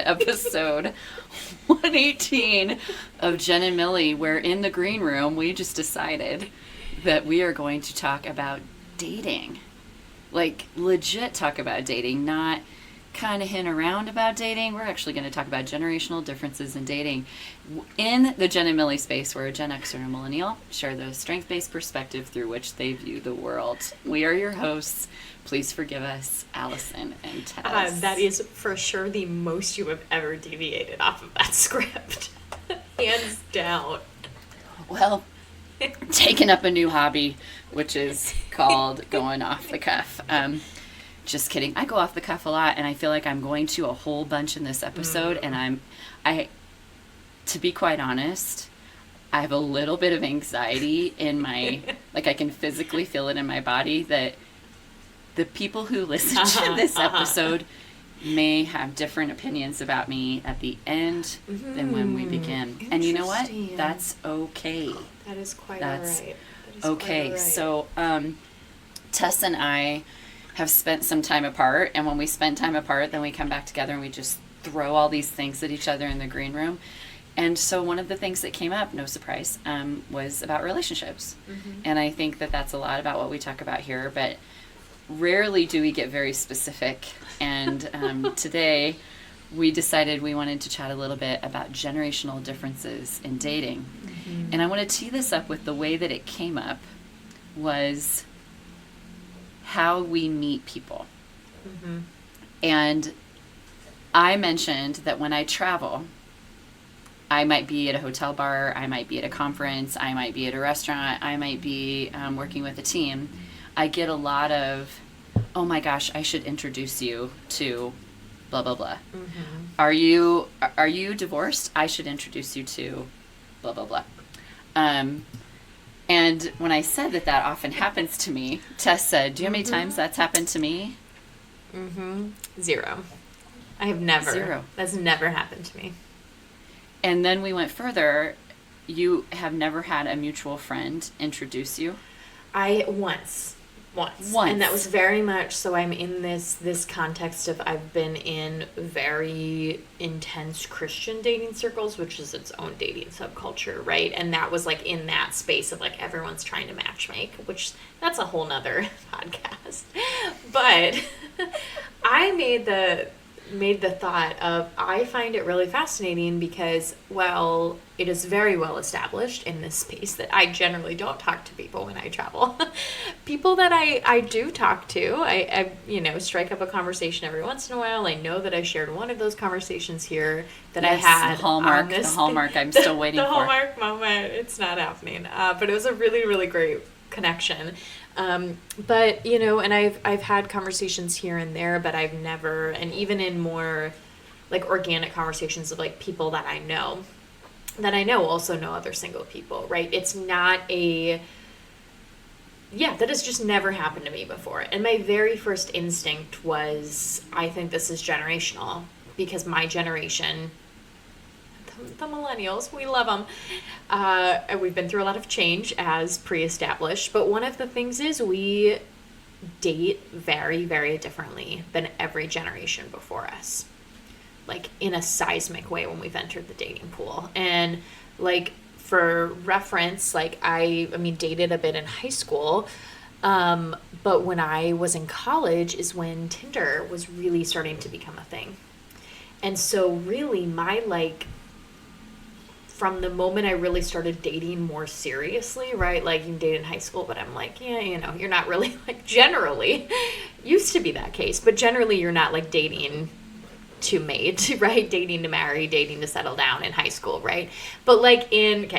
episode 118 of Genn and Millie, where in the green room we just decided that we are going to talk about dating. Like, legit talk about dating, not kind of hint around about dating. We're actually going to talk about generational differences in dating. In the Genn and Millie space, where a Gen Xer and a millennial share the strength-based perspective through which they view the world. We are your hosts. Please forgive us, Allison and Tess. That is for sure the most you have ever deviated off of that script. Hands down. Well, taking up a new hobby, which is called going off the cuff. Just kidding. I go off the cuff a lot, and I feel like I'm going to a whole bunch in this episode, and to be quite honest, I have a little bit of anxiety in my, like I can physically feel it in my body that the people who listen to this episode may have different opinions about me at the end than when we begin. And you know what? That's okay. That is quite all right. Okay. So, Tess and I have spent some time apart, and when we spend time apart, then we come back together and we just throw all these things at each other in the green room. And so one of the things that came up, no surprise, was about relationships. And I think that that's a lot about what we talk about here, but rarely do we get very specific. And today we decided we wanted to chat a little bit about generational differences in dating. And I want to tee this up with the way that it came up was how we meet people. And I mentioned that when I travel, I might be at a hotel bar, I might be at a conference, I might be at a restaurant, I might be working with a team. I get a lot of, oh my gosh, I should introduce you to blah, blah, blah. Are you divorced? I should introduce you to blah, blah, blah. And when I said that often happens to me, Tess said, do you know how many times that's happened to me? Zero. I have never. Zero. That's never happened to me. And then we went further. You have never had a mutual friend introduce you? Once. And that was very much, so I'm in this context of I've been in very intense Christian dating circles, which is its own dating subculture, right? And that was like in that space of like everyone's trying to matchmake, which that's a whole nother podcast. But I made the thought of, I find it really fascinating because, well, it is very well established in this space that I generally don't talk to people when I travel. People that I do talk to, I strike up a conversation every once in a while. I know that I shared one of those conversations here that I had. The hallmark I'm still waiting for. The hallmark moment, it's not happening. But it was a really, really great connection. But, and I've had conversations here and there, but I've never, and even in more like organic conversations of like people that I know also know other single people, right? It's not that has just never happened to me before. And my very first instinct was, I think this is generational because my generation, the millennials, we love them. We've been through a lot of change as pre-established, but one of the things is we date very, very differently than every generation before us, like in a seismic way when we've entered the dating pool. And like for reference, like I dated a bit in high school, but when I was in college is when Tinder was really starting to become a thing. And so really my from the moment I really started dating more seriously, right? Like you can date in high school, but I'm like, yeah, you're not really like generally, used to be that case, but generally you're not like dating to mate, right? Dating to marry, dating to settle down in high school, right? But like again,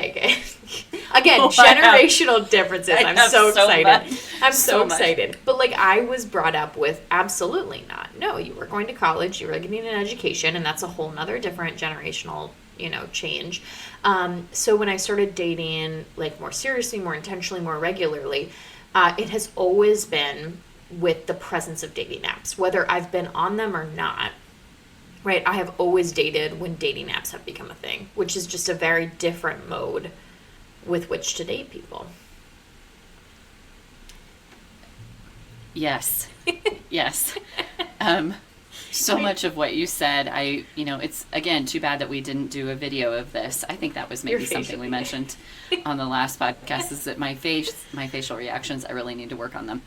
generational differences. I'm so excited. I'm so excited. But like I was brought up with absolutely not. No, you were going to college, you were getting an education, and that's a whole nother different generational change. So when I started dating like more seriously, more intentionally, more regularly, it has always been with the presence of dating apps, whether I've been on them or not, right? I have always dated when dating apps have become a thing, which is just a very different mode with which to date people. Yes. Yes. so much of what you said, it's, again, too bad that we didn't do a video of this. I think that was maybe something we mentioned on the last podcast, is that my facial reactions, I really need to work on them.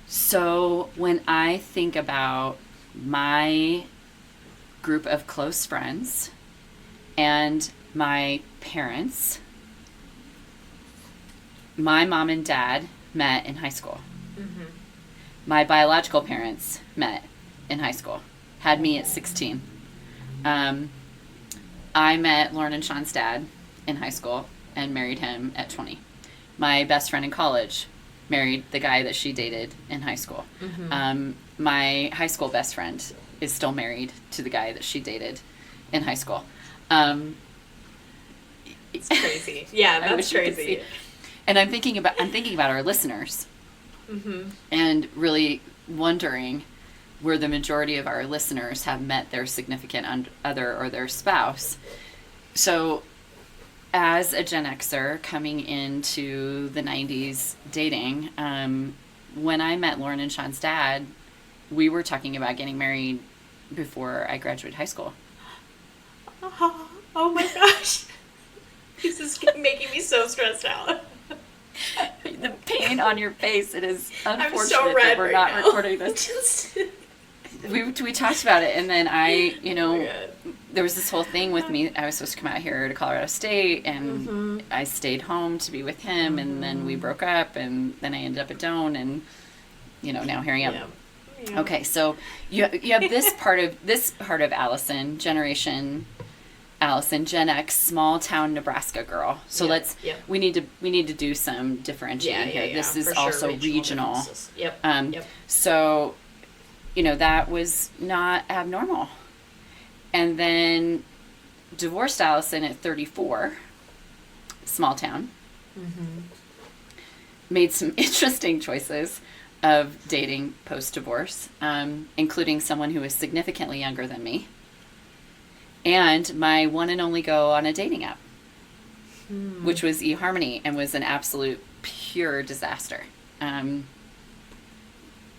So when I think about my group of close friends and my parents, my mom and dad met in high school. Mm-hmm. My biological parents met in high school, had me at 16. I met Lauren and Sean's dad in high school and married him at 20. My best friend in college married the guy that she dated in high school. Mm-hmm. My high school best friend is still married to the guy that she dated in high school. It's crazy. Yeah, that's crazy. And I'm thinking about our listeners, mm-hmm. and really wondering where the majority of our listeners have met their significant other or their spouse. So, as a Gen Xer coming into the 90s dating, when I met Lauren and Sean's dad, we were talking about getting married before I graduated high school. Oh my gosh. This is making me so stressed out. The pain on your face, it is unfortunate I'm so red that we're not recording this. We talked about it, and then there was this whole thing with me. I was supposed to come out here to Colorado State, and mm-hmm. I stayed home to be with him, mm-hmm. and then we broke up, and then I ended up at Doan, and now here I am. Yeah. Okay, so you have this part of Allison, Generation Allison, Gen X, small town Nebraska girl. So we need to do some differentiating here. This is also regional. Yep. So, that was not abnormal. And then divorced Allison at 34, small town. Mm-hmm. Made some interesting choices of dating post-divorce, including someone who was significantly younger than me. And my one and only go on a dating app, which was eHarmony, and was an absolute pure disaster.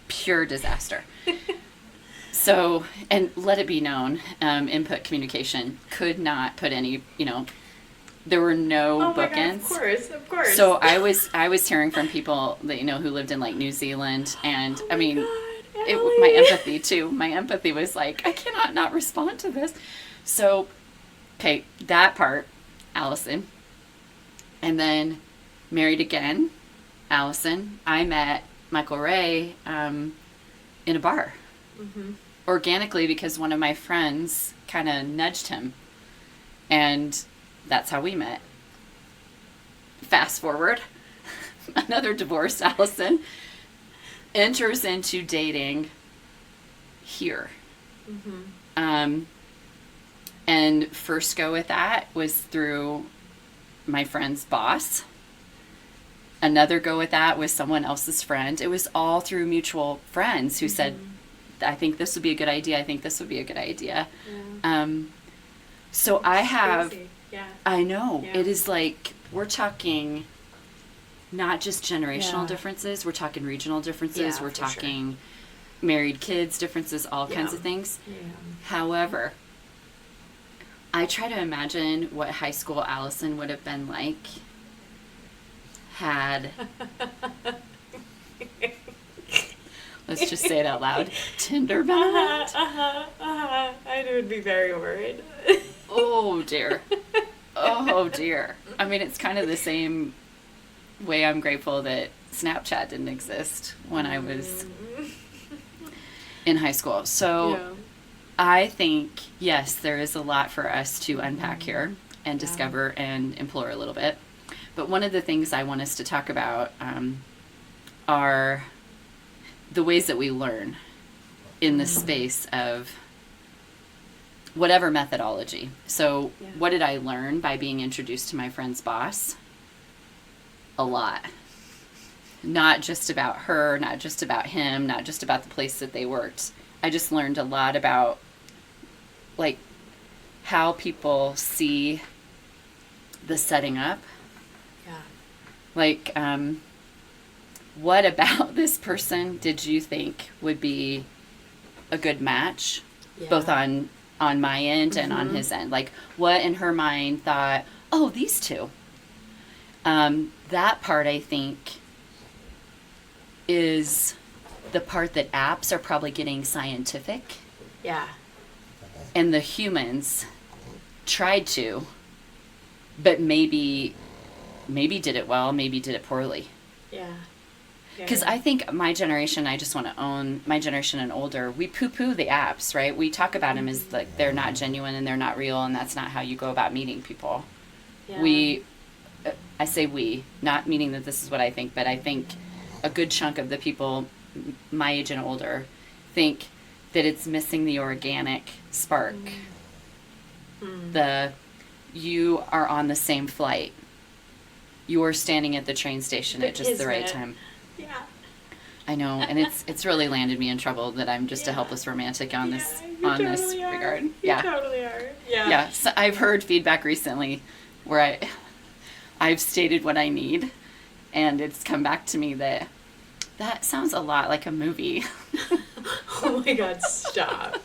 Pure disaster. So, and let it be known, input communication could not put any, there were no bookends. God, of course. So I was hearing from people that, who lived in like New Zealand, and my empathy too. My empathy was like, I cannot not respond to this. So, okay, that part, Allison. And then married again, Allison. I met Michael Ray in a bar. Mm-hmm. Organically, because one of my friends kind of nudged him. And that's how we met. Fast forward, another divorced Allison enters into dating here. Mm-hmm. And first go with that was through my friend's boss. Another go with that was someone else's friend. It was all through mutual friends who mm-hmm. said, I think this would be a good idea. I think this would be a good idea. Yeah. So I have, yeah. I know, yeah. It is like, we're talking not just generational differences, we're talking regional differences, we're talking married kids differences, all kinds of things. Yeah. However, I try to imagine what high school Allison would have been like had, let's just say it out loud, Tinder been around. I would be very worried. Oh dear. Oh dear. I mean, it's kind of the same way I'm grateful that Snapchat didn't exist when I was in high school. So I think, yes, there is a lot for us to unpack here and discover and implore a little bit. But one of the things I want us to talk about are the ways that we learn in the space of whatever methodology. So what did I learn by being introduced to my friend's boss? A lot. Not just about her, not just about him, not just about the place that they worked. I just learned a lot about like how people see the setting up. Yeah. Like, what about this person did you think would be a good match, Yeah. both on my end and on his end. Like, what in her mind thought, oh, these two. That part, I think, is the part that apps are probably getting scientific, Yeah. and the humans tried to, but maybe did it well, maybe did it poorly. Yeah. Because I think my generation, I just want to own my generation and older, we poo-poo the apps, right? We talk about them as like they're not genuine and they're not real, and that's not how you go about meeting people. Yeah. I say we, not meaning that this is what I think, but I think a good chunk of the people my age and older think that it's missing the organic spark. You are on the same flight. You are standing at the train station at just the right time. Yeah. I know, and it's really landed me in trouble that I'm just a helpless romantic on this regard. You totally are. Yeah. Yeah. So I've heard feedback recently where I've stated what I need, and it's come back to me that sounds a lot like a movie. Oh my God, stop.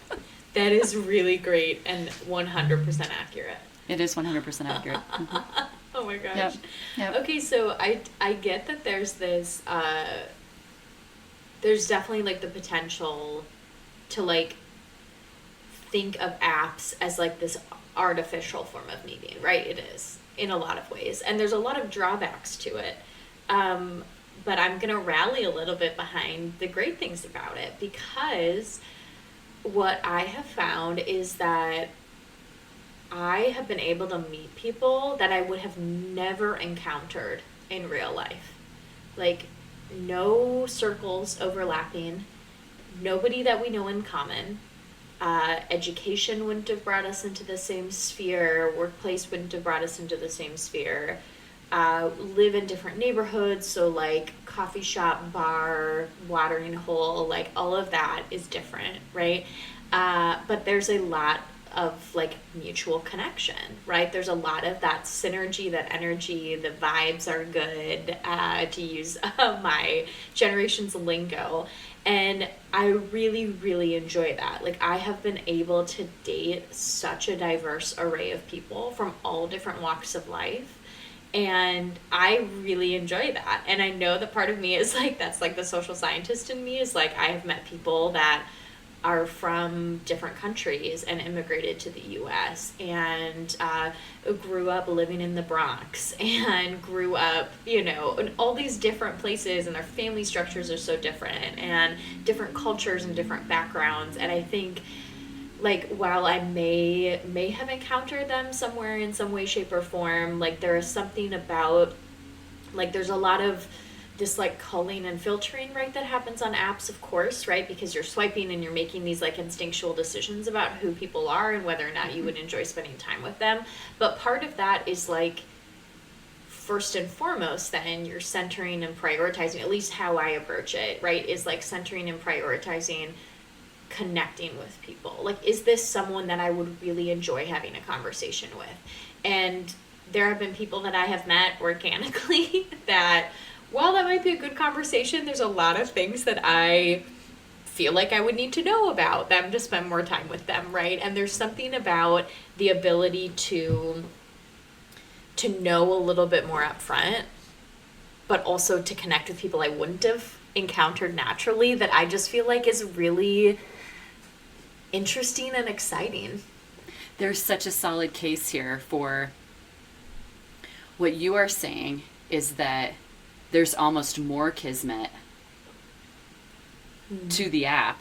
That is really great and 100% accurate. It is 100% accurate. Mm-hmm. Oh my gosh. Yep. Okay, so I get that there's this, there's definitely like the potential to like think of apps as like this artificial form of meeting, right? It is in a lot of ways. And there's a lot of drawbacks to it. But I'm going to rally a little bit behind the great things about it, because what I have found is that I have been able to meet people that I would have never encountered in real life. Like, no circles overlapping, nobody that we know in common. Education wouldn't have brought us into the same sphere, workplace wouldn't have brought us into the same sphere. Live in different neighborhoods, so like coffee shop, bar, watering hole, like all of that is different, right? But there's a lot of like mutual connection, right? There's a lot of that synergy, that energy, the vibes are good, to use my generation's lingo. And I really, really enjoy that. Like, I have been able to date such a diverse array of people from all different walks of life. And I really enjoy that. And I know that part of me is like, that's like the social scientist in me, is like, I have met people that are from different countries and immigrated to the U.S. and grew up living in the Bronx and grew up, you know, in all these different places, and their family structures are so different and different cultures and different backgrounds. And I think, like, while I may have encountered them somewhere in some way, shape, or form, like, there is something about, like, there's a lot of this like culling and filtering, right, that happens on apps, of course, right, because you're swiping and you're making these like instinctual decisions about who people are and whether or not you would enjoy spending time with them. But part of that is like, first and foremost, then you're centering and prioritizing, at least how I approach it, right, is like centering and prioritizing connecting with people. Like, is this someone that I would really enjoy having a conversation with? And there have been people that I have met organically that, while that might be a good conversation, there's a lot of things that I feel like I would need to know about them to spend more time with them, right? And there's something about the ability to know a little bit more up front, but also to connect with people I wouldn't have encountered naturally, that I just feel like is really interesting and exciting. There's such a solid case here for what you are saying, is that there's almost more kismet to the app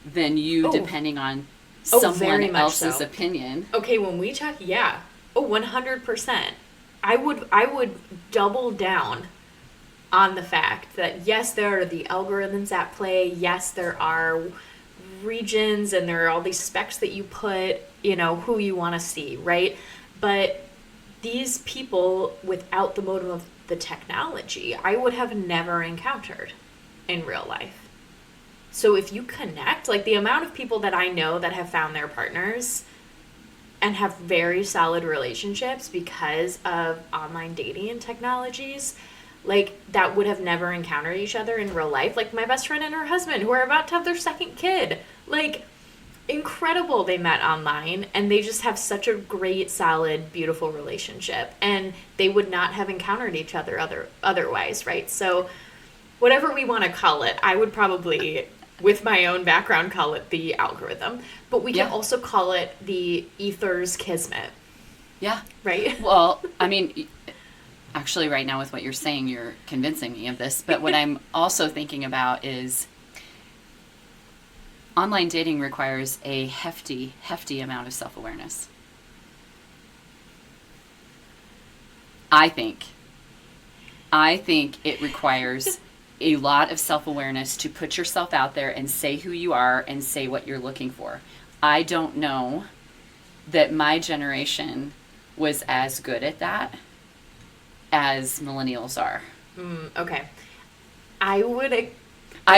than you depending on someone else's opinion. Okay, when we talk, 100%. I would double down on the fact that, yes, there are the algorithms at play. Yes, there are regions and there are all these specs that you put, you know, who you want to see, right? But these people, without the modem of the technology, I would have never encountered in real life. So if you connect, like the amount of people that I know that have found their partners and have very solid relationships because of online dating and technologies, like that would have never encountered each other in real life. Like my best friend and her husband who are about to have their second kid. Like incredible, they met online and they just have such a great, solid, beautiful relationship, and they would not have encountered each other otherwise, right? So whatever we want to call it, I would probably, with my own background, call it the algorithm, but we can also call it the ether's kismet. Yeah. Right? Well, I mean, actually right now with what you're saying, you're convincing me of this, but what I'm also thinking about is online dating requires a hefty amount of self-awareness. I think it requires a lot of self-awareness to put yourself out there and say who you are and say what you're looking for. I don't know that my generation was as good at that as millennials are. Okay. I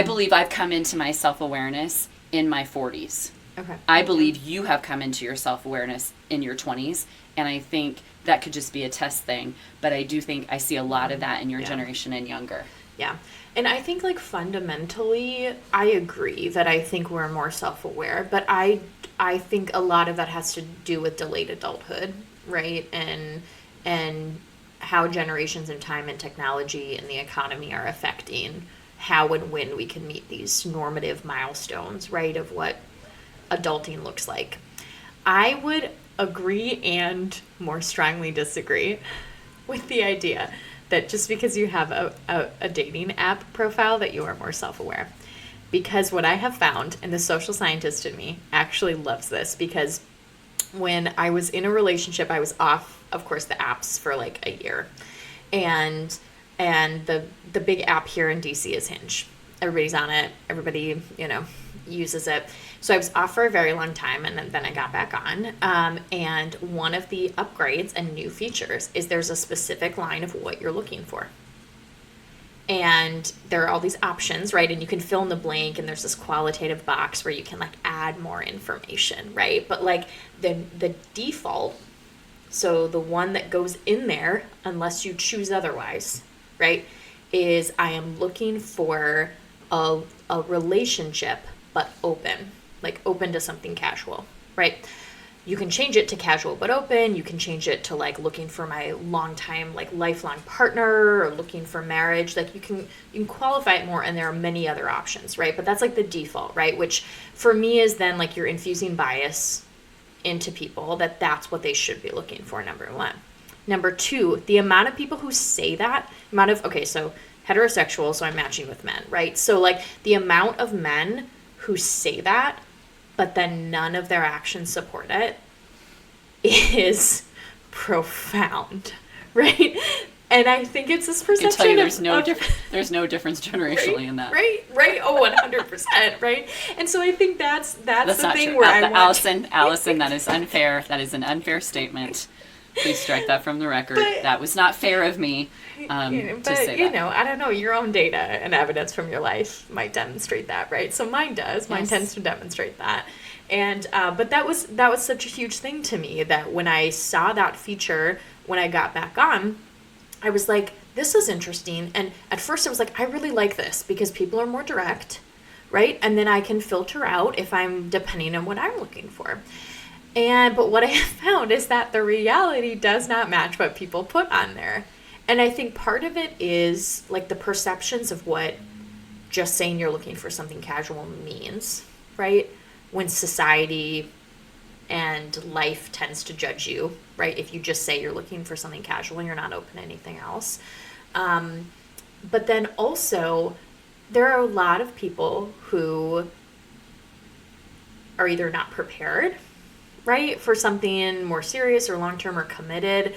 believe I've come into my self-awareness in my 40s. Okay. I believe you have come into your self-awareness in your 20s, and I think that could just be a test thing, but I do think I see a lot of that in your generation and younger. Yeah. And I think like fundamentally, I agree that I think we're more self-aware, but I think a lot of that has to do with delayed adulthood, right? And how generations in time and technology and the economy are affecting how and when we can meet these normative milestones, right, of what adulting looks like. I would agree and more strongly disagree with the idea that just because you have a dating app profile that you are more self-aware. Because what I have found, and the social scientist in me actually loves this, because when I was in a relationship, I was off, of course, the apps for like a year. And the big app here in DC is Hinge. Everybody's on it. Everybody, uses it. So I was off for a very long time, and then I got back on. And one of the upgrades and new features is there's a specific line of what you're looking for. And there are all these options, right? And you can fill in the blank, and there's this qualitative box where you can like add more information, right? But like the default, so the one that goes in there, unless you choose otherwise, right, is I am looking for a relationship, but open, like open to something casual, right? You can change it to casual but open. You can change it to like looking for my longtime, like lifelong partner, or looking for marriage. Like you can qualify it more, and there are many other options, right? But that's like the default, right? Which for me is then like you're infusing bias into people that's what they should be looking for, number one. Number two, the amount of people who say that, so heterosexual, so I'm matching with men, right? So like the amount of men who say that, but then none of their actions support it, is profound, right? And I think it's this perception. I can tell you there's no difference generationally right, in that. Right. Oh, 100%, right? And so I think that's the thing true. where Allison, that is unfair. That is an unfair statement. Please strike that from the record. That was not fair of me to say that. I don't know. Your own data and evidence from your life might demonstrate that, right? So mine does. Mine tends to demonstrate that. And but that was such a huge thing to me that when I saw that feature when I got back on, I was like, this is interesting. And at first I was like, I really like this because people are more direct, right? And then I can filter out if I'm depending on what I'm looking for. But what I have found is that the reality does not match what people put on there. And I think part of it is like the perceptions of what just saying you're looking for something casual means, right? When society and life tends to judge you, right? If you just say you're looking for something casual and you're not open to anything else. But then also, there are a lot of people who are either not prepared, right, for something more serious or long-term or committed,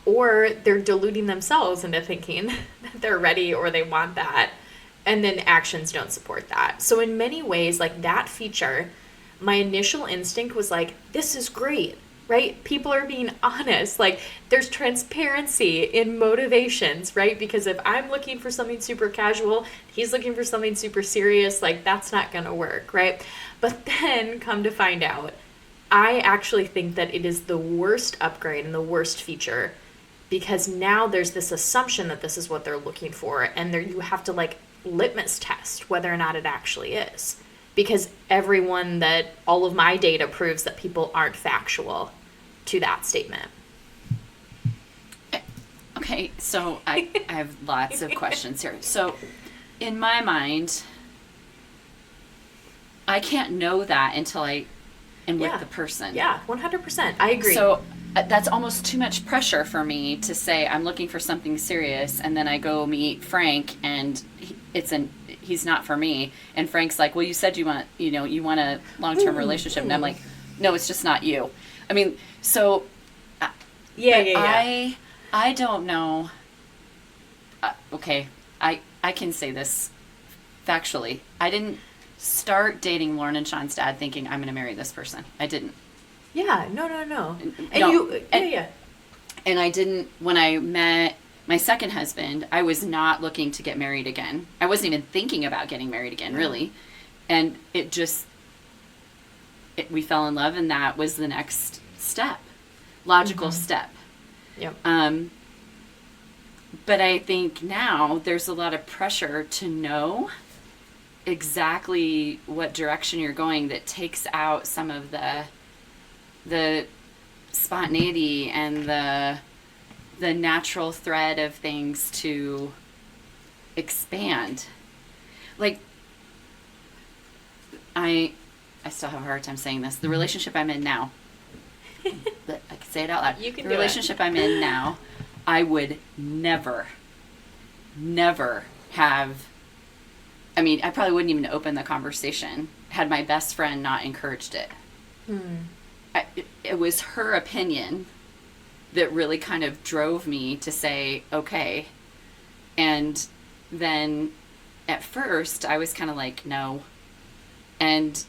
or they're deluding themselves into thinking that they're ready or they want that, and then actions don't support that. So in many ways, like that feature, my initial instinct was like, this is great, right? People are being honest. Like there's transparency in motivations, right? Because if I'm looking for something super casual, he's looking for something super serious, like that's not going to work, right? But then come to find out, I actually think that it is the worst upgrade and the worst feature because now there's this assumption that this is what they're looking for, and there you have to like litmus test whether or not it actually is, because all of my data proves that people aren't factual to that statement. Okay, so I have lots of questions here. So in my mind, I can't know that until I am with the person. Yeah, 100%. I agree. So that's almost too much pressure for me to say I'm looking for something serious, and then I go meet Frank and he's not for me. And Frank's like, well, you said you want a long-term relationship. And I'm like, no, it's just not you. I mean, so I don't know. Okay, I can say this factually. I didn't start dating Lauren and Sean's dad thinking I'm going to marry this person. I didn't. Yeah, no. And I didn't, when I met my second husband, I was not looking to get married again. I wasn't even thinking about getting married again, really. And we fell in love, and that was the next step, logical step. Yep. But I think now there's a lot of pressure to know exactly what direction you're going that takes out some of the spontaneity and the natural thread of things to expand. Like, I still have a hard time saying this. The relationship I'm in now, but I can say it out loud. You can the relationship I'm in now, I would never have, I mean, I probably wouldn't even open the conversation had my best friend not encouraged it. It was her opinion that really kind of drove me to say, okay. And then at first I was kind of like, no. And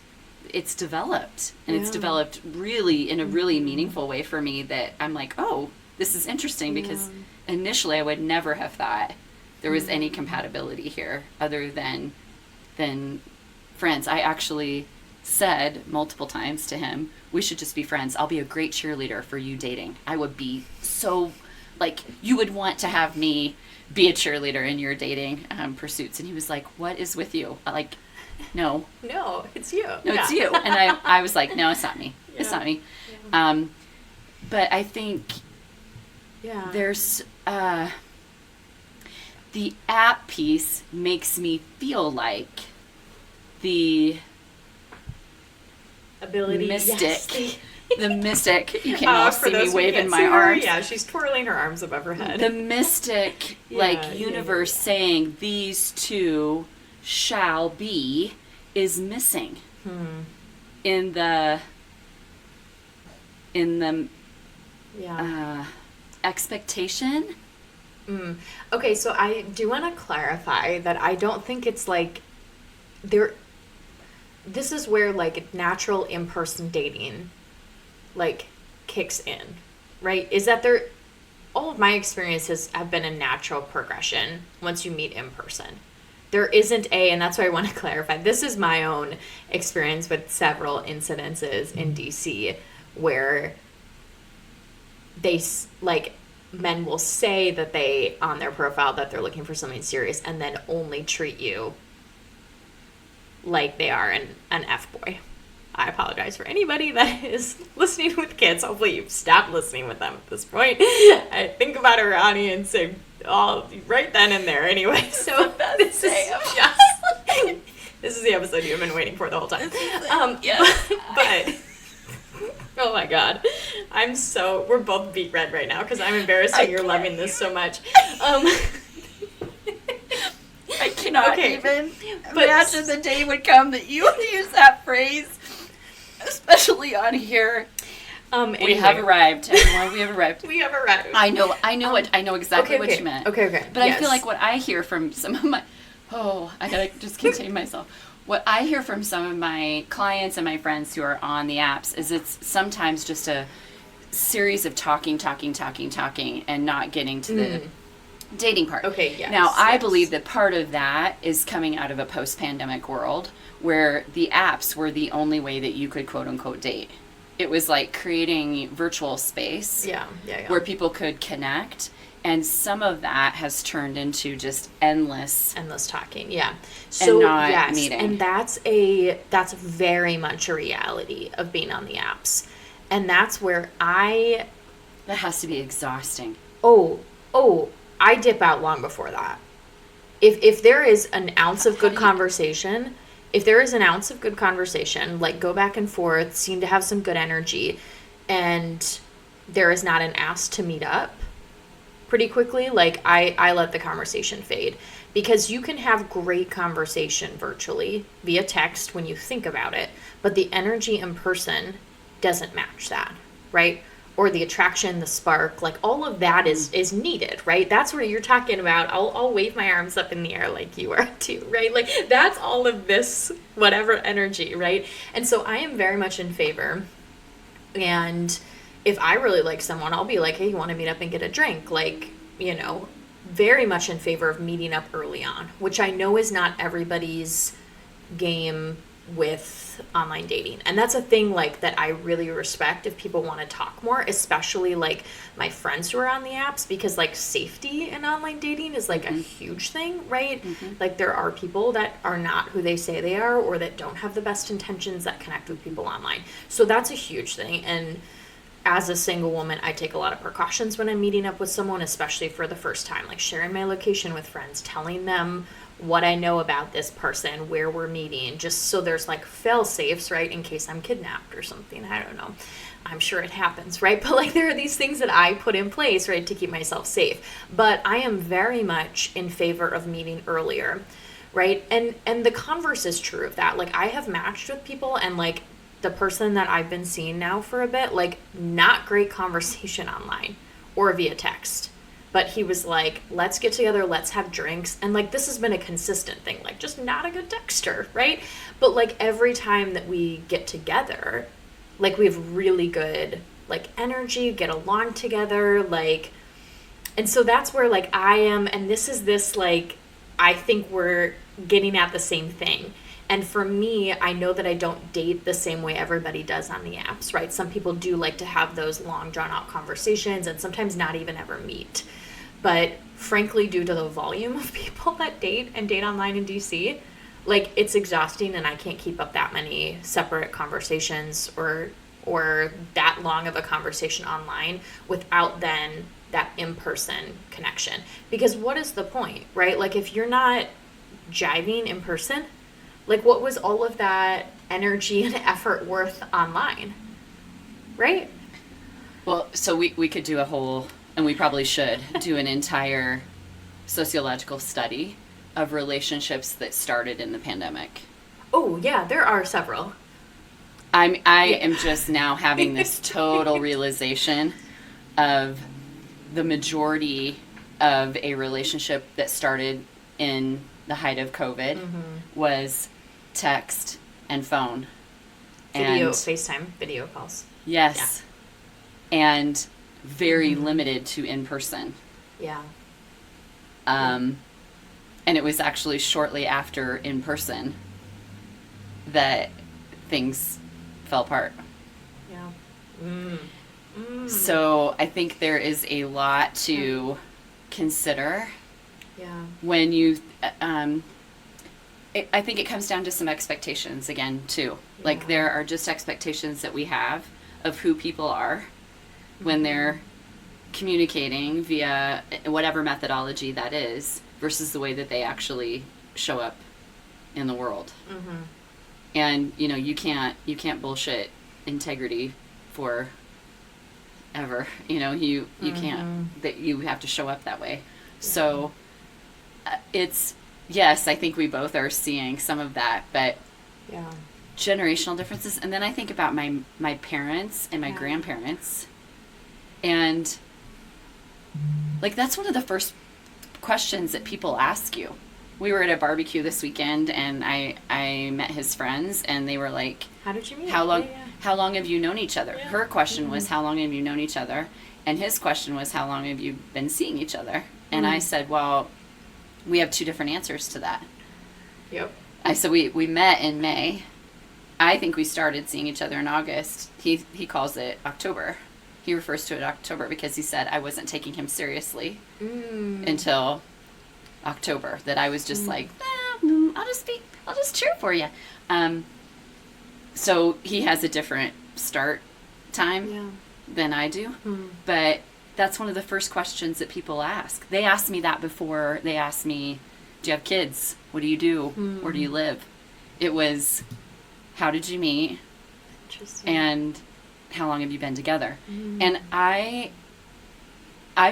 it's developed. And it's developed really in a really meaningful way for me that I'm like, oh, this is interesting, because initially I would never have thought there was any compatibility here other than friends. I actually said multiple times to him, we should just be friends. I'll be a great cheerleader for you dating. I would be so, like, you would want to have me be a cheerleader in your dating pursuits. And he was like, what is with you? Like, no. No, it's you. No, it's you. And I was like, no, it's not me. Yeah. It's not me. Yeah. But I think there's, the app piece makes me feel like the ability, mystic. The mystic. You can't all see me waving my arms. arms. Yeah, she's twirling her arms above her head. The mystic, universe saying these two shall be is missing in the expectation. Okay, so I do want to clarify that I don't think it's like this is where like natural in-person dating like kicks in, right? Is that all of my experiences have been a natural progression once you meet in person. There isn't and that's why I want to clarify, this is my own experience with several incidences in DC where they like men will say that they on their profile that they're looking for something serious and then only treat you like they are an F-boy. I apologize for anybody that is listening with kids. Hopefully you've stopped listening with them at this point. I think about our audience right then and there anyway. So this is the episode you've been waiting for the whole time. But oh my god, we're both beet red right now because I'm embarrassed that you're loving this so much. I cannot even imagine the day would come that you would use that phrase, especially on here. Anyway. We have arrived. Everyone, we have arrived. We have arrived. I know exactly what you meant. Okay. But yes. I feel like what I hear from some of my, I gotta just contain myself. What I hear from some of my clients and my friends who are on the apps is it's sometimes just a series of talking, and not getting to the dating part. Okay, yes. Now, I believe that part of that is coming out of a post-pandemic world where the apps were the only way that you could quote-unquote date. it was like creating virtual space where people could connect. And some of that has turned into just endless talking. Yeah. So and not meeting. And that's very much a reality of being on the apps. And that's where that has to be exhausting. I dip out long before that. If there is an ounce of good conversation, like go back and forth, seem to have some good energy, and there is not an ask to meet up pretty quickly, like I let the conversation fade, because you can have great conversation virtually via text when you think about it, but the energy in person doesn't match that, right? Or the attraction, the spark, like all of that is needed, right? That's where you're talking about, I'll wave my arms up in the air like you are too, right? Like that's all of this whatever energy, right? And so I am very much in favor, and if I really like someone, I'll be like, hey, you want to meet up and get a drink? Like, you know, very much in favor of meeting up early on, which I know is not everybody's game with online dating. And that's a thing like that I really respect if people want to talk more, especially like my friends who are on the apps, because like safety in online dating is like a huge thing, right? Like there are people that are not who they say they are, or that don't have the best intentions that connect with people online. So that's a huge thing. And as a single woman, I take a lot of precautions when I'm meeting up with someone, especially for the first time, like sharing my location with friends, telling them what I know about this person, where we're meeting, just so there's like fail safes, right? In case I'm kidnapped or something. I don't know. I'm sure it happens, right? But like there are these things that I put in place, right, to keep myself safe. But I am very much in favor of meeting earlier, right? And the converse is true of that. Like I have matched with people, and like the person that I've been seeing now for a bit, like not great conversation online or via text, but he was like, let's get together, let's have drinks. And like this has been a consistent thing, like just not a good texter, right? But like every time that we get together, like we have really good like energy, get along together, like, and so that's where like I am, and this is this like, I think we're getting at the same thing. And for me, I know that I don't date the same way everybody does on the apps, right? Some people do like to have those long, drawn-out conversations and sometimes not even ever meet. But frankly, due to the volume of people that date online in DC, like it's exhausting, and I can't keep up that many separate conversations or that long of a conversation online without then that in-person connection. Because what is the point, right? Like if you're not jiving in person, like what was all of that energy and effort worth online, right? Well, so we could do a whole, and we probably should do an entire sociological study of relationships that started in the pandemic. Oh yeah, there are several. I am just now having this total realization of the majority of a relationship that started in the height of COVID was text and phone. FaceTime, video calls. Yes. Yeah. And very limited to in-person. Yeah. And it was actually shortly after in-person that things fell apart. Yeah. So I think there is a lot to consider. Yeah. When you, I think it comes down to some expectations again too. Yeah. Like there are just expectations that we have of who people are when they're communicating via whatever methodology that is versus the way that they actually show up in the world. And you know, you can't bullshit integrity for ever. You know, you can't, that you have to show up that way. So it's, yes, I think we both are seeing some of that, but generational differences. And then I think about my parents and my grandparents, and like that's one of the first questions that people ask you. We were at a barbecue this weekend, and I met his friends, and they were like, how did you meet? How long have you known each other? Yeah. Her question was, how long have you known each other? And his question was, how long have you been seeing each other? And I said, well, we have two different answers to that. Yep. I said, we met in May. I think we started seeing each other in August. He calls it October. He refers to it October because he said I wasn't taking him seriously until October. That I was just like, I'll just cheer for you. So he has a different start time than I do. But that's one of the first questions that people ask. They asked me that before they asked me, do you have kids? What do you do? Where do you live? It was, how did you meet? Interesting. And how long have you been together? And I've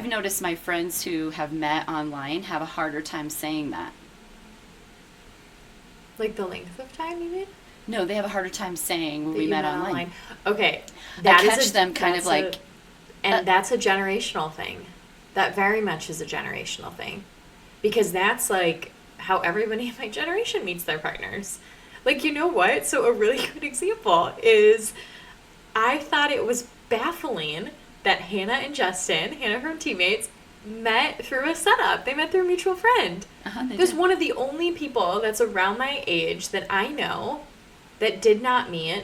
noticed my friends who have met online have a harder time saying that. Like the length of time, you mean? No, they have a harder time saying when we met online. Okay. I catch them kind of like... And that's a generational thing. That very much is a generational thing. Because that's like how everybody in my generation meets their partners. Like, you know what? So a really good example is I thought it was baffling that Hannah and Justin, Hannah from Teammates, met through a setup. They met through a mutual friend. There's one of the only people that's around my age that I know that did not meet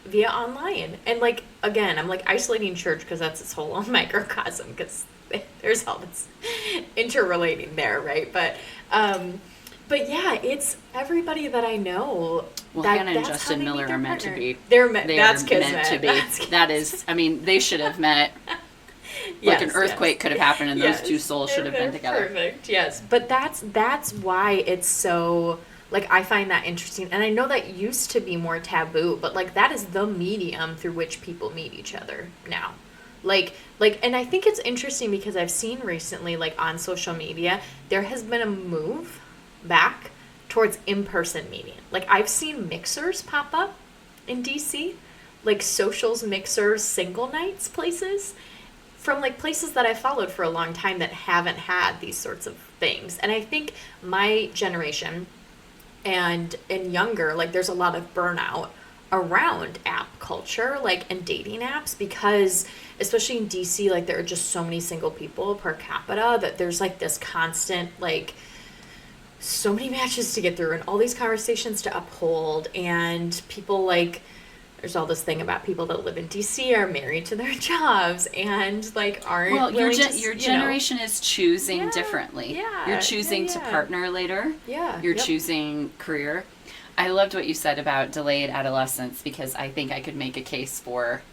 via online. And like, again, I'm like isolating church because that's its whole own microcosm because there's all this interrelating there, right? But yeah, it's everybody that I know. Well, Hannah and Justin Miller are meant to be. That's meant to be. That is, I mean, they should have met. Like an earthquake could have happened, and those two souls should have been together. Perfect. Yes, but that's why it's so. Like, I find that interesting. And I know that used to be more taboo, but, like, that is the medium through which people meet each other now. Like, and I think it's interesting because I've seen recently, like, on social media, there has been a move back towards in-person meeting. Like, I've seen mixers pop up in DC. Like, socials, mixers, single nights places. From, like, places that I've followed for a long time that haven't had these sorts of things. And I think my generation... and younger, like there's a lot of burnout around app culture, like, and dating apps because especially in DC, like there are just so many single people per capita that there's like this constant, like so many matches to get through and all these conversations to uphold and people like, there's all this thing about people that live in DC are married to their jobs and like aren't your generation is choosing differently. Yeah, you're choosing to partner later. Yeah, you're choosing career. I loved what you said about delayed adolescence because I think I could make a case for.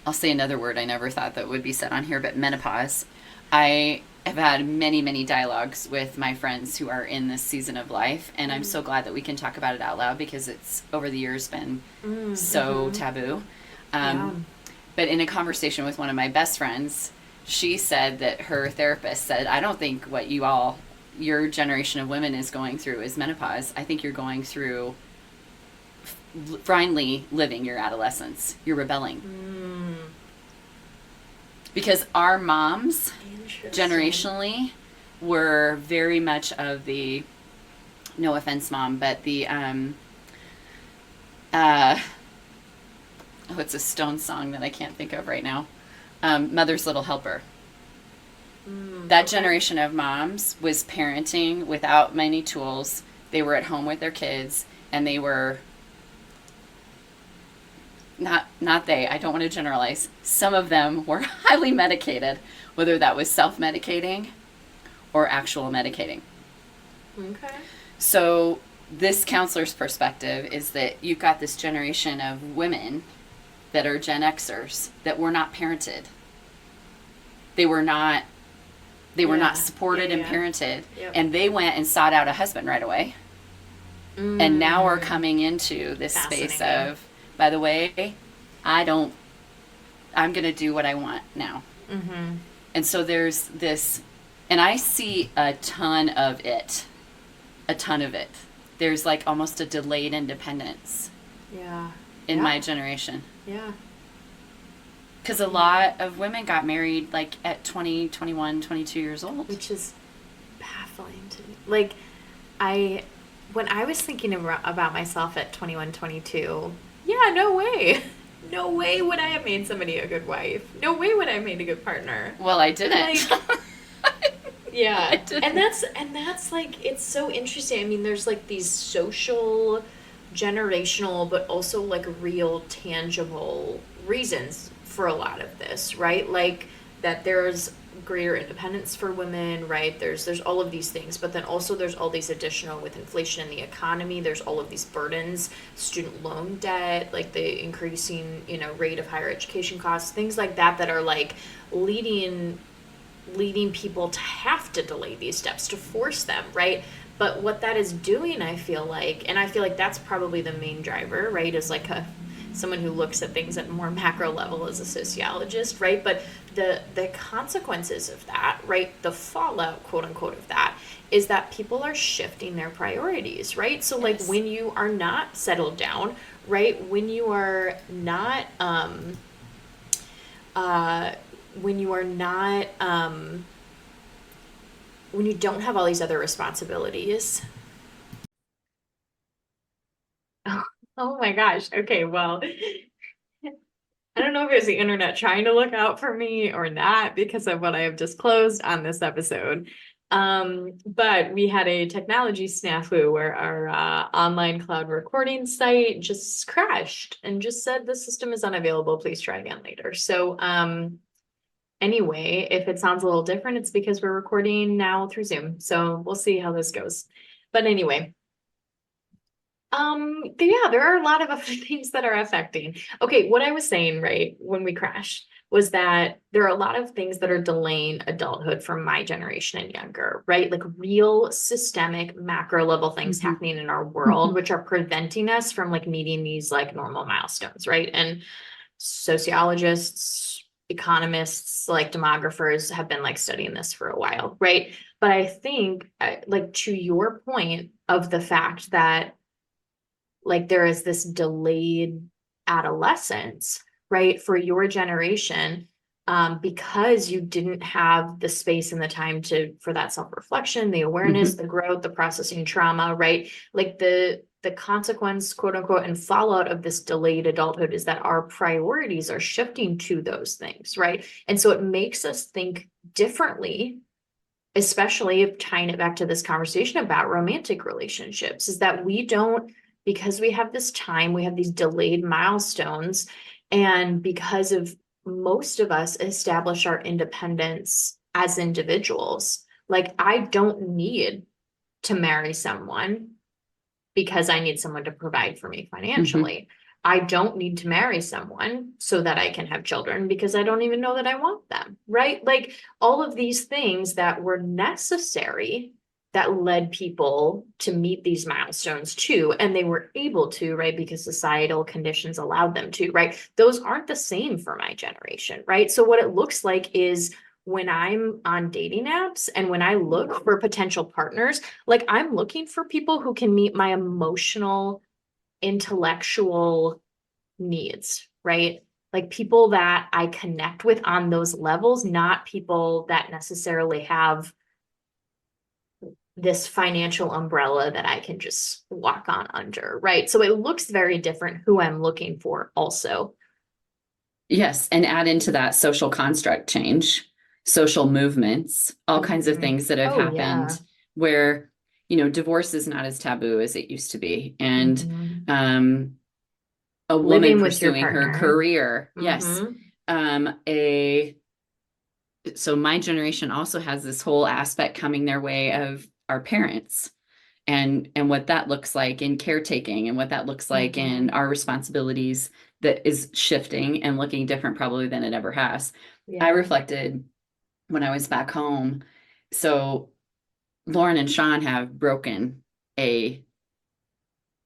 I'll say another word I never thought that would be said on here, but menopause. I have had many, many dialogues with my friends who are in this season of life, and I'm so glad that we can talk about it out loud because it's, over the years, been so taboo. But in a conversation with one of my best friends, she said that her therapist said, I don't think what your generation of women is going through is menopause. I think you're going through finally living your adolescence. You're rebelling. Because our moms, generationally, were very much of the, no offense, Mom, but the, it's a Stone song that I can't think of right now, Mother's Little Helper. That generation of moms was parenting without many tools. They were at home with their kids, and they were... I don't want to generalize. Some of them were highly medicated, whether that was self-medicating or actual medicating. Okay. So this counselor's perspective is that you've got this generation of women that are Gen Xers that were not parented. They were not supported and parented. Yep. And they went and sought out a husband right away. And now we're coming into this space of, by the way, I'm going to do what I want now. And so there's this, and I see a ton of it. There's like almost a delayed independence. In my generation. Because a lot of women got married like at 20, 21, 22 years old. Which is baffling to me. Like, when I was thinking about myself at 21, 22, no way. No way would I have made somebody a good wife. No way would I have made a good partner. Well, I didn't. Yeah. And didn't. that's like it's so interesting. I mean, there's like these social, generational, but also like real tangible reasons for a lot of this, right? Like that there's greater independence for women, right? There's all of these things, but then also there's all these additional with inflation in the economy, there's all of these burdens, student loan debt, like the increasing, rate of higher education costs, things like that that are like leading leading people to have to delay these steps to force them, right? But what that is doing, I feel like, and I feel like that's probably the main driver, right? Is like a someone who looks at things at a more macro level as a sociologist, right? But the consequences of that, right? The fallout, quote unquote, of that is that people are shifting their priorities, right? So like Yes. when you are not settled down, right? Uh, when you are not when you don't have all these other responsibilities. Oh, oh my gosh. Okay, well, I don't know if it was the internet trying to look out for me or not because of what I have disclosed on this episode. But we had a technology snafu where our online cloud recording site just crashed and just said the system is unavailable. Please try again later. So, anyway, if it sounds a little different, it's because we're recording now through Zoom. So we'll see how this goes. But anyway, yeah, there are a lot of other things that are affecting. Okay, what I was saying, right, when we crashed was that there are a lot of things that are delaying adulthood from my generation and younger, right? Like real systemic macro level things Hmm. happening in our world, Hmm. which are preventing us from like meeting these like normal milestones, right? And sociologists, economists, like demographers have been like studying this for a while, right? But I think, like to your point of the fact that like there is this delayed adolescence, right, for your generation, because you didn't have the space and the time to for that self-reflection, the awareness, Hmm. the growth, the processing trauma, right? Like the consequence, quote unquote, and fallout of this delayed adulthood is that our priorities are shifting to those things, right? And so it makes us think differently, especially tying it back to this conversation about romantic relationships, is that we don't, because we have this time, we have these delayed milestones, and because of most of us establish our independence as individuals. Like, I don't need to marry someone because I need someone to provide for me Hmm. financially. I don't need to marry someone so that I can have children because I don't even know that I want them, right? Like all of these things that were necessary that led people to meet these milestones too. And they were able to, right? Because societal conditions allowed them to, right? Those aren't the same for my generation, right? So what it looks like is when I'm on dating apps and when I look for potential partners, like I'm looking for people who can meet my emotional, intellectual needs, right? Like people that I connect with on those levels, not people that necessarily have this financial umbrella that I can just walk on under, right? So it looks very different who I'm looking for also. Yes, and add into that social construct change, social movements, all kinds of Mhm. things that have Oh yeah. happened where, divorce is not as taboo as it used to be. And Mhm. um, a woman Living with your pursuing her partner. career, yes. Hmm. A So my generation also has this whole aspect coming their way of our parents and what that looks like in caretaking and what that looks like in Hmm. our responsibilities that is shifting and looking different probably than it ever has. I Yeah. reflected when I was back home. So Lauren and Sean have broken a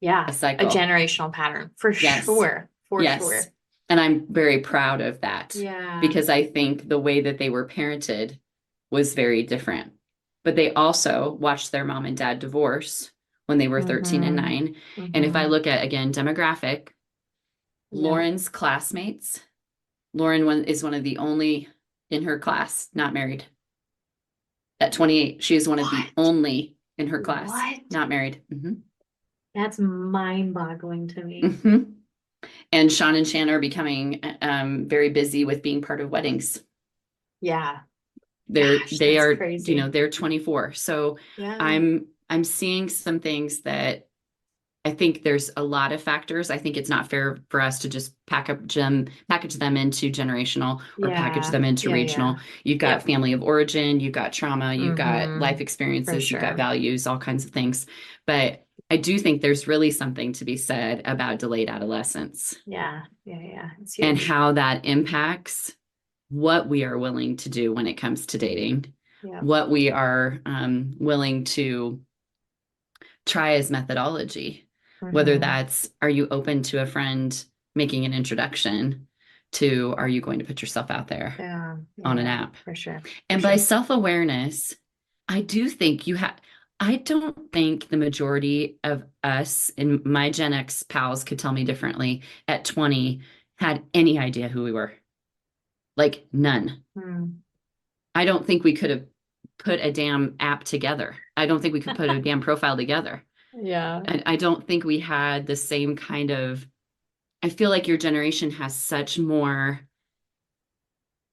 Yeah. a A cycle. generational pattern for Yes. sure. For Yes. sure. And I'm very proud of that Yeah. because I think the way that they were parented was very different. But they also watched their mom and dad divorce when they were 13 and Hmm. 9. And if I Hmm. look at, again, demographic, Yeah. Lauren's classmates, is one of the only in her class not married. At 28, she is one of the What? only in her class What? not married. Hmm. That's mind-boggling to me. Hmm. And Sean and Shannon are becoming very busy with being part of weddings. Yeah. Gosh, they that's are, you know, crazy. they're 24. So Yeah. I'm seeing some things that I think there's a lot of factors. I think it's not fair for us to just package them into generational or package Yeah. them into Yeah. Yeah. regional. You've got Yep. family of origin, you've got trauma, you've got life Mm-hmm. For experiences, you've got sure. values, all kinds of things. But I do think there's really something to be said about delayed adolescence Yeah. Yeah. Yeah. It's and huge. how that impacts what we are willing to do when it comes to dating, Yep. what we are willing to try as methodology, whether Mm-hmm. that's are you open to a friend making an introduction to are you going to put yourself out there Yeah. Yeah. on an Yeah. app? For sure. For And by sure. self-awareness, I do think you have, I don't think the majority of us and my Gen X pals could tell me differently at 20 had any idea who we were. Like none. Mm. I don't think we could have put a damn app together. I don't think we could put a damn profile together. Yeah. I don't think we had the same kind of, I feel like your generation has such more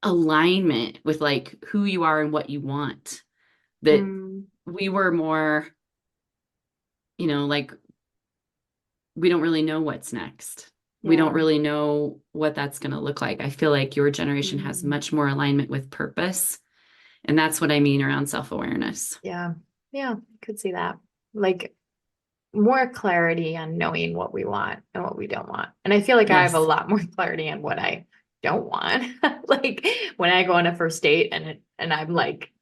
alignment with like who you are and what you want that Mm. we were more, you know, like we don't really know what's next. We don't Yeah. really know what that's going to look like. I feel like your generation has Mm. much more alignment with purpose. And that's what I mean around self-awareness. Yeah. Yeah. Could see that. Like more clarity on knowing what we want and what we don't want. And I feel like I have a Yes. lot more clarity on what I don't want. Like when I go on a first date and I'm like,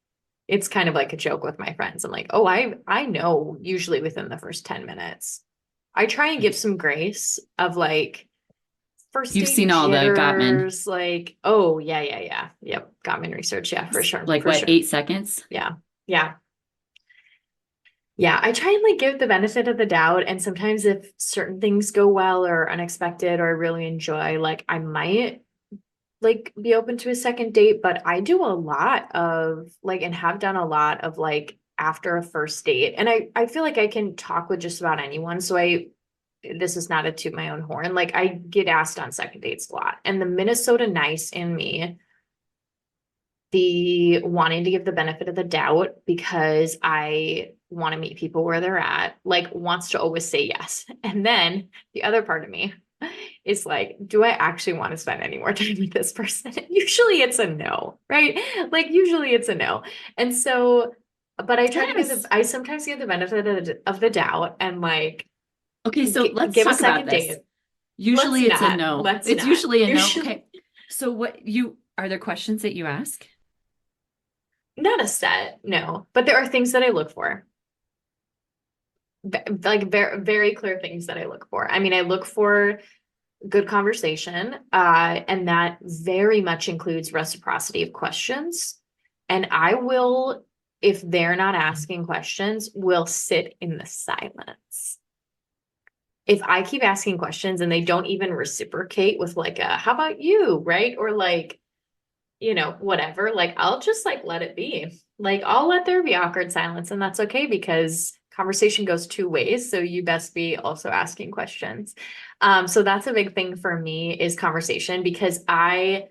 it's kind of like a joke with my friends. I'm like, oh, I know usually within the first 10 minutes. I try and give some grace of like first You've date seen all the Gottman, jitters, like, oh yeah, yeah, yeah. Yep. Gottman research. Yeah, for sure. like For what, sure. 8 seconds? Yeah. Yeah. Yeah, I try and like give the benefit of the doubt. And sometimes if certain things go well or unexpected or I really enjoy, like I might like be open to a second date, but I do a lot of like and have done a lot of like after a first date. And I feel like I can talk with just about anyone. So I this is not a toot my own horn. Like I get asked on second dates a lot. And the Minnesota nice in me, the wanting to give the benefit of the doubt because I want to meet people where they're at, like wants to always say yes. And then the other part of me is like, do I actually want to spend any more time with this person? Usually it's a no, right? Like usually it's a no. And so, but I try to give Yes. I sometimes give the benefit of the doubt and like Okay, so let's give a talk about second this. date. Let's Usually it's a not. no. Let's It's not. usually a no. Usually Okay. So what you are there questions that you ask? not a set, no. But there are things that I look for. Like very very clear things that I look for. I mean, I look for good conversation, and that very much includes reciprocity of questions. And I will, if they're not asking questions, will sit in the silence. If I keep asking questions and they don't even reciprocate with like a how about you, right? Or like, you know, whatever, like I'll just like let it be. Like I'll let there be awkward silence and that's okay because conversation goes two ways. So you best be also asking questions. So that's a big thing for me is conversation because I've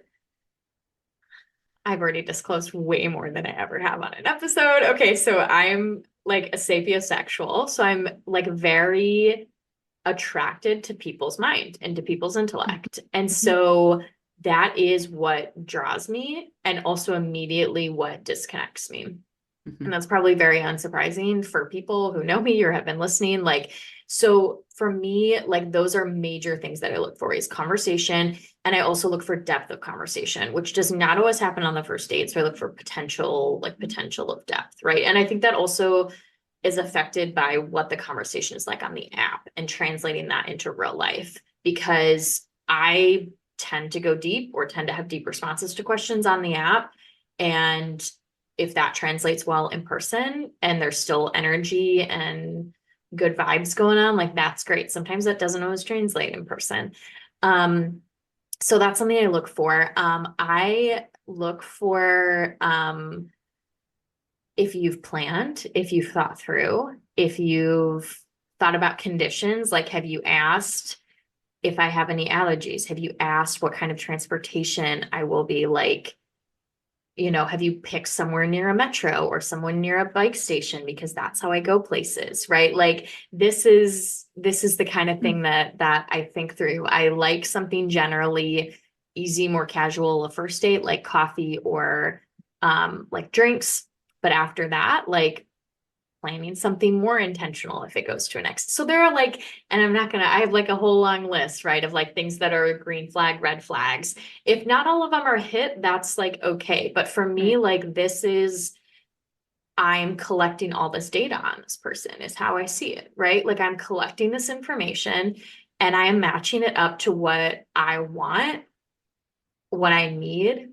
already disclosed way more than I ever have on an episode. Okay, so I'm like a sapiosexual. So I'm like very attracted to people's mind and to people's intellect. And Mhm. so that is what draws me and also immediately what disconnects me. And Mhm. that's probably very unsurprising for people who know me or have been listening. Like, so for me, like those are major things that I look for is conversation. And I also look for depth of conversation, which does not always happen on the first date. So I look for potential, like potential of depth, right? And I think that also is affected by what the conversation is like on the app and translating that into real life because I tend to go deep or tend to have deep responses to questions on the app. And if that translates well in person and there's still energy and good vibes going on, like that's great. Sometimes that doesn't always translate in person. Um, so that's something I look for. I look for if you've planned, if you've thought through, if you've thought about conditions, like have you asked if I have any allergies? Have you asked what kind of transportation I will be like have you picked somewhere near a metro or someone near a bike station? Because that's how I go places, right? Like this is the kind of thing that I think through. I like something generally easy, more casual, a first date, like coffee or like drinks. But after that, like planning something more intentional if it goes to a next. So there are like, and I have like a whole long list, right, of like things that are green flag, red flags. If not all of them are hit, that's like okay. But for me, Right. like I'm collecting all this data on this person, is how I see it, right? Like I'm collecting this information and I am matching it up to what I want, what I need,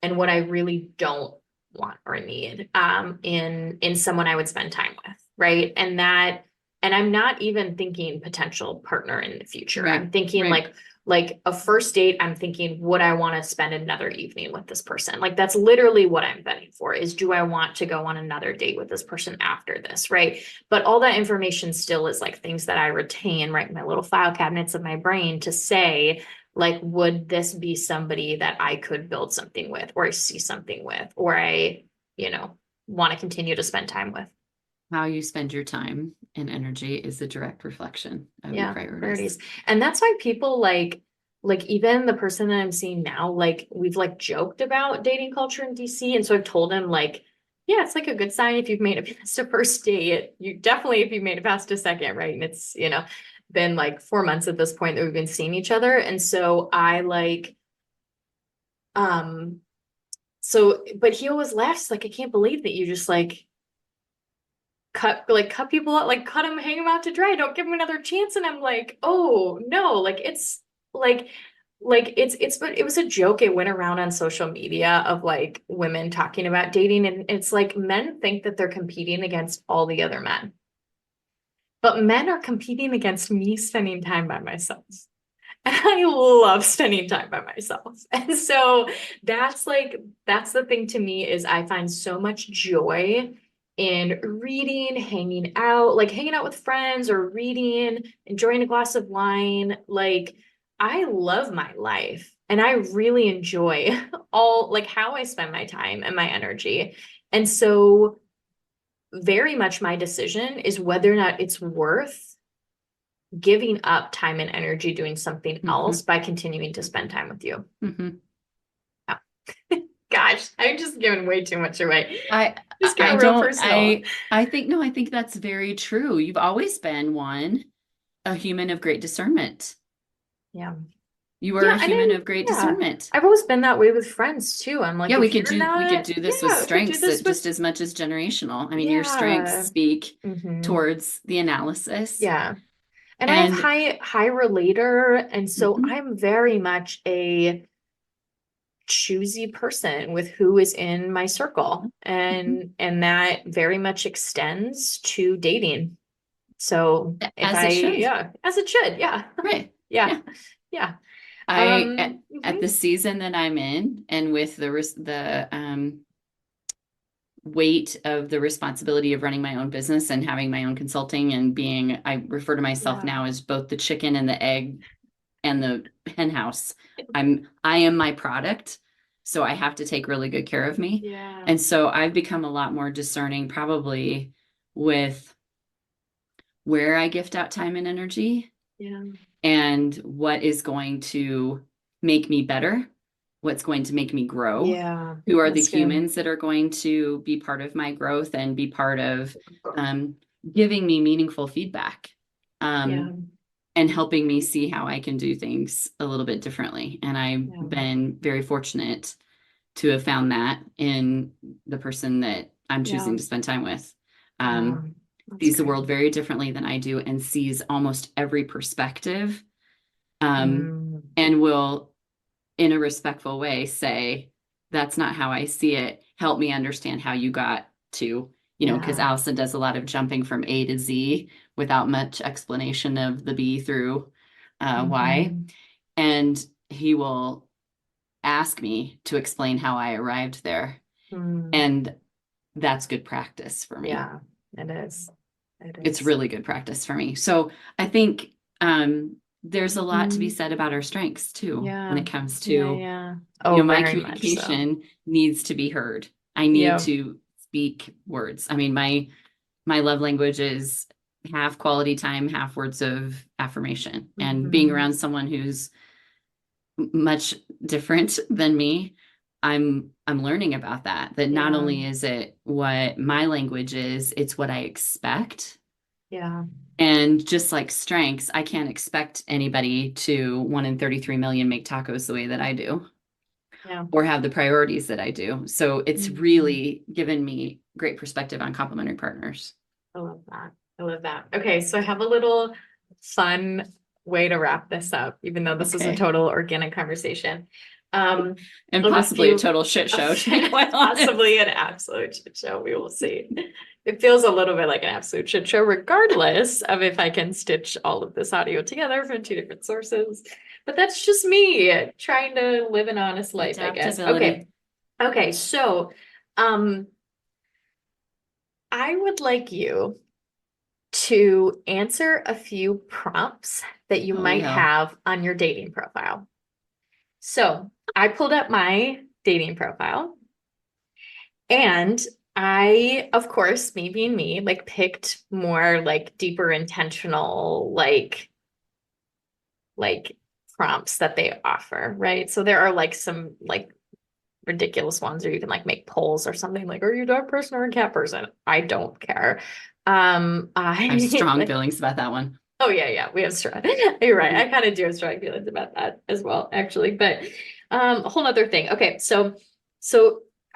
and what I really don't want or need in someone I would spend time with, right? And I'm not even thinking potential partner in the future. Right. I'm thinking Right. like a first date, I'm thinking, would I want to spend another evening with this person? Like that's literally what I'm vetting for is, do I want to go on another date with this person after this, right? But all that information still is like things that I retain, right, in my little file cabinets of my brain to say, like, would this be somebody that I could build something with, or I see something with, or you know, want to continue to spend time with? How you spend your time and energy is a direct reflection of your Yeah, priorities. priorities. And that's why people like even the person that I'm seeing now, like we've like joked about dating culture in DC. And so I've told him like, yeah, it's like a good sign if you've made it past a first date. You definitely if you've made it past a second, right? And it's, been like 4 months at this point that we've been seeing each other. And so I like, um, but he always laughs like, I can't believe that you just like cut people out, like cut them, hang them out to dry, don't give them another chance. And I'm like, oh no, like it's like but it was a joke. It went around on social media of like women talking about dating, and it's like men think that they're competing against all the other men, but men are competing against me spending time by myself. And I love spending time by myself. And so that's the thing to me is I find so much joy in reading, hanging out with friends or reading, enjoying a glass of wine. Like I love my life and I really enjoy all like how I spend my time and my energy. And so very much my decision is whether or not it's worth giving up time and energy doing something Hmm. else by continuing to spend time with you. Hmm. Yeah. Gosh, I'm just giving way too much away. I Just I got real don't personal. I think no, I think that's very true. You've always been a human of great discernment. Yeah. You are a Yeah, and human of great yeah, discernment. I've always been that way with friends too. I'm like, Yeah, if you're we could not, do this with yeah, we could do strengths this with, just as much as generational. I mean, your strengths yeah. speak Hmm. towards the analysis Yeah. And I have and high relator, and so mhm, I'm very much a choosy person with who is in my circle. mhm. And that very much extends to dating. So if As I, it should. yeah, as it should, yeah. Right. Yeah. Yeah. Yeah. At the season that I'm in and with the weight of the responsibility of running my own business and having my own consulting and being, I refer to myself Yeah. now as both the chicken and the egg and the hen house. I am my product, so I have to take really good care of me. Yeah. And so I've become a lot more discerning probably with where I gift out time and energy Yeah. and what is going to make me better, what's going to make me grow, Yeah. who are the That's good. humans that are going to be part of my growth and be part of um, giving me meaningful feedback Yeah. and helping me see how I can do things a little bit differently. And I've Yeah. been very fortunate to have found that in the person that I'm Yeah. choosing to spend time with. Yeah. Um, That's sees the great. world very differently than I do and sees almost every perspective Mm. and will, in a respectful way, say, that's not how I see it. Help me understand how you got to, because Yeah. Allison does a lot of jumping from A to Z without much explanation of the B through Y. Hmm. And he will ask me to explain how I arrived there. Mm. And that's good practice for me. Yeah. It is. It It's is. really good practice for me. So I think there's a lot to be said about our strengths too when Yeah. it comes Yeah, to, yeah. Oh, my very much so. communication needs to be heard. I need Yeah. to speak words. I mean, my love language is half quality time, half words of affirmation. And being Hmm. around someone who's much different than me, I'm learning about that. That not Yeah. only is it what my language is, it's what I expect. Yeah. And just like strengths, I can't expect anybody to 1 in 33 million make tacos the way that I do Yeah. or have the priorities that I do. So it's Mhm. really given me great perspective on complementary partners. I love that. I love that. Okay, so I have a little fun way to wrap this up, even though this is a Okay. total organic conversation. Um, And I have a possibly a few, total shit show, to be quite honest. possibly an absolute shit show. We will see. It feels a little bit like an absolute shit show, regardless of if I can stitch all of this audio together from two different sources. But that's just me trying to live an honest life, I guess. Okay. Adaptability. Okay. So, um, I would like you to answer a few prompts that you Holy might hell. have on your dating profile. So I pulled up my dating profile and I, of course, me being me, like picked more like deeper intentional, like prompts that they offer, right? So there are like some like ridiculous ones, or you can like make polls or something like, are you a dog person or a cat person? I don't care. I have I strong like, feelings about that one. oh yeah, yeah, we have strong. You're right. I Mhm. kind of do have strong feelings about that as well, actually. But a whole other thing. Okay, so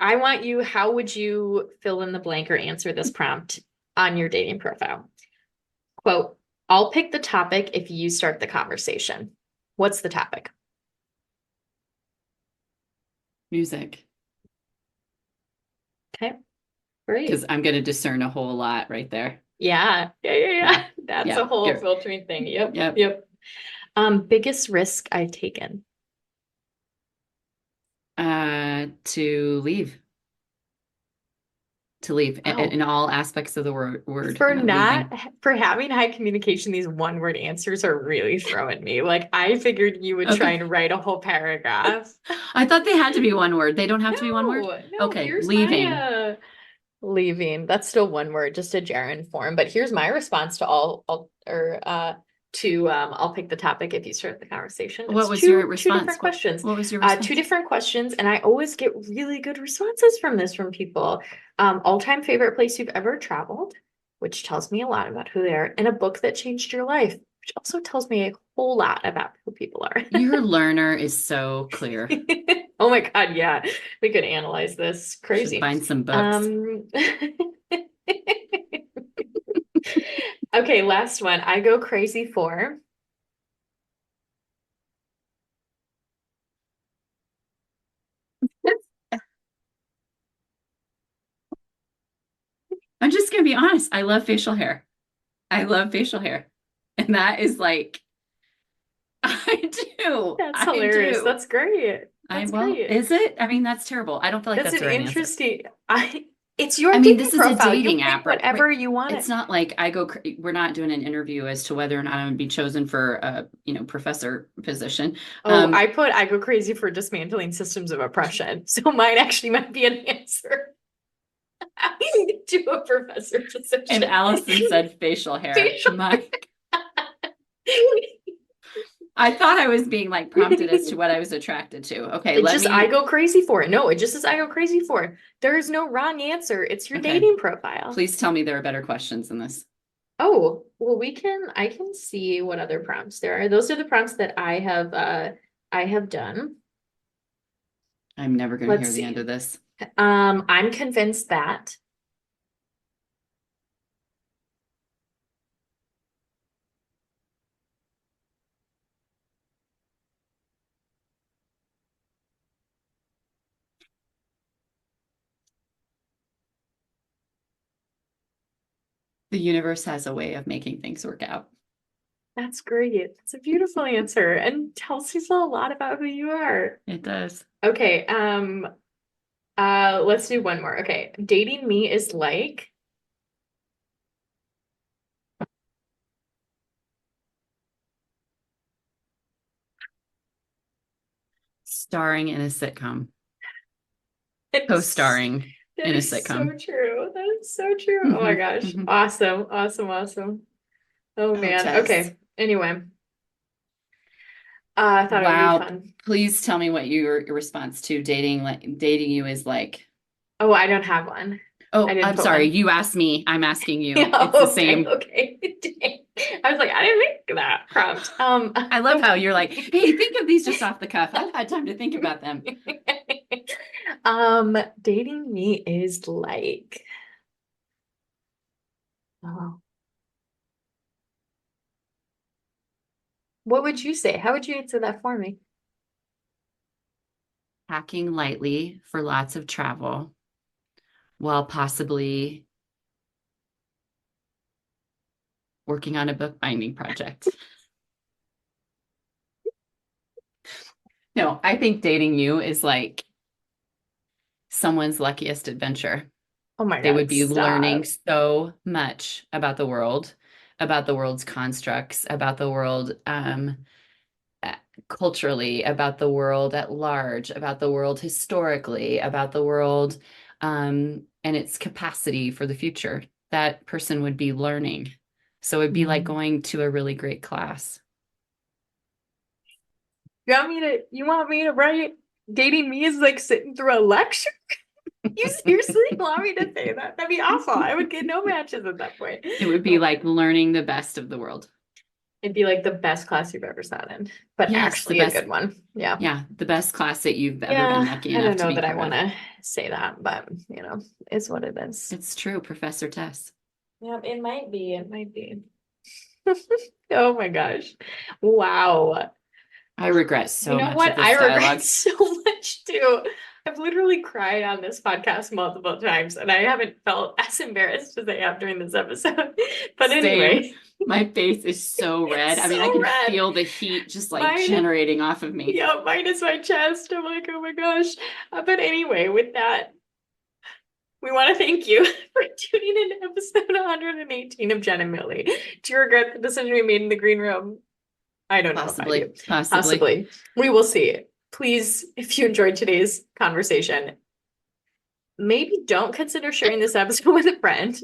I want you, how would you fill in the blank or answer this prompt on your dating profile? Quote, I'll pick the topic if you start the conversation. What's the topic? Music. Okay, Because great. I'm going to discern a whole lot right there. Yeah, yeah, yeah, Yeah. yeah. That's a Yeah. whole Here. filtering thing. Yep, Yep. yep. Biggest risk I've taken. To leave. To leave Wow. in all aspects of the word For not leaving. for having high communication, these one word answers are really throwing me. Like I figured you would try Okay. and write a whole paragraph. I thought they had to be one word. They don't have to be one word. No, Okay. here's my Leaving. leaving. That's still one word, just a gerund form. But here's my response to all or to I'll pick the topic if you start the conversation. What It's was your two response? different questions. What was your Two response? different questions, and I always get really good responses from this from people. All-time favorite place you've ever traveled, which tells me a lot about who they are, and a book that changed your life, which also tells me a whole lot about who people are. Your learner is so clear. Oh my God, yeah. We could analyze this. Should Crazy. find some books. Um, okay, last one. I go crazy for. I'm just gonna be honest. I love facial hair. I love facial hair. And that is like, I do. That's I hilarious. do. That's great. That's Well, great. is it? I mean, that's terrible. I don't feel like That's that's an the right answer. interesting. It's I your mean, dating this is a profile. You dating pick app, right? whatever you want It's it. not like we're not doing an interview as to whether or not I'm going to be chosen for a, professor position. Oh, I go crazy for dismantling systems of oppression. So mine actually might be an answer to a professor And position. Allison said facial hair. Facial I thought I was being like prompted as to what I was attracted to. Okay, It let just I me, go crazy for it. No, it just says I go crazy for it. There is no wrong answer. It's your okay, dating profile. please tell me there are better questions than this. Oh, well, I can see what other prompts there are. Those are the prompts that I have done. I'm never going to Let's hear the end see. of this. I'm convinced that The universe has a way of making things work out. that's great. It's a beautiful answer and tells people a lot about who you are. It does. Okay, let's do one more. Okay, dating me is like Starring in a sitcom, It's, co-starring that in a is so sitcom. true. That is so true. Oh my Hmm. gosh. Hmm. Awesome. Awesome. Awesome. Oh Oh, man. Tess. Okay. Anyway, I thought it would be Wow. fun. Please tell me what your response to dating you is like. Oh, I don't have one. I Oh, didn't I'm put sorry. one. You asked me. I'm asking you. Yeah, It's the okay, same. okay. Dang. I was like, I didn't think of that prompt. I love how you're like, hey, think of these just off the cuff. I've had time to think about them. Dating me is like, oh, what would you say? How would you answer that for me? Packing lightly for lots of travel while possibly working on a bookbinding project. No, I think dating you is like someone's luckiest adventure. Oh my They would God, be learning stop. so much about the world's constructs, about the world uh, culturally, about the world at large, about the world historically, about the world and its capacity for the future. That person would be learning. So it'd be like Mm. going to a really great class. You want me to write dating me is like sitting through a lecture? You seriously want me to say that? That'd be awful. I would get no matches at that point. It would be like learning the best of the world. It'd be like the best class you've ever sat in, but Yes, the actually a best. good one. Yeah. Yeah, the best class that you've ever been Yeah, lucky I enough don't to know be that I part want of. to say that, but it's what it is. It's true, Professor Tess. Yeah, it might be. It might be. Oh my gosh. Wow. I regret You so know much of what? I this regret dialogue. so much too. I've literally cried on this podcast multiple times, and I haven't felt as embarrassed as I have during this episode. But Same. anyway, My face is so red. I mean, I so can red. feel the heat just like Mine, generating off of me. yeah, mine is my chest. I'm like, oh my gosh. But anyway, with that, we want to thank you for tuning in to episode 118 of Genn and Millie. Do you regret the decision we made in the green room? I don't know if I do. Possibly, possibly. Possibly. We will see. Please, if you enjoyed today's conversation, maybe don't consider sharing this episode with a friend,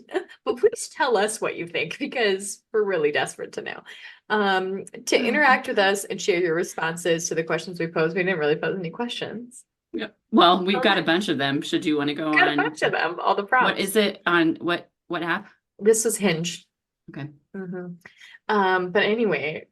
but please tell us what you think because we're really desperate to know. To interact with us and share your responses to the questions we posed, we didn't really pose any questions. Yeah. Well, we've Um, got a bunch of them. Should you want to go got a on? bunch of them, all the What prompts. is it on what app? This was Hinge. Okay. But anyway,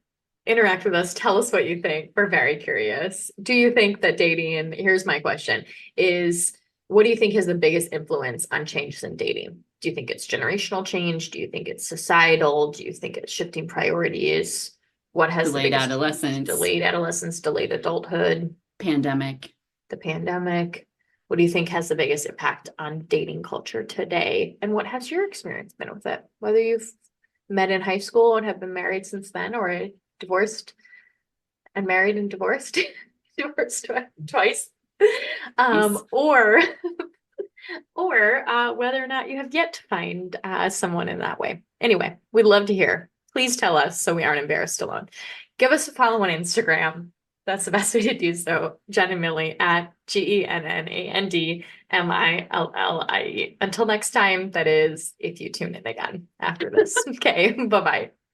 interact with us. Tell us what you think. We're very curious. Do you think that dating, and here's my question, is what do you think has the biggest influence on changes in dating? Do you think it's generational change? Do you think it's societal? Do you think it's shifting priorities? What has the Delayed biggest change? adolescence, Delayed adolescence, delayed adulthood, pandemic. the pandemic. What do you think has the biggest impact on dating culture today? And what has your experience been with it? Whether you've met in high school and have been married since then, or divorced and married and divorced, divorced twice, Nice. or whether or not you have yet to find someone in that way. Anyway, we'd love to hear. Please tell us so we aren't embarrassed alone. Give us a follow on Instagram. That's the best way to do so. Genn and Millie at GennandMillie. Until next time, that is, if you tune in again after this. Okay, bye bye.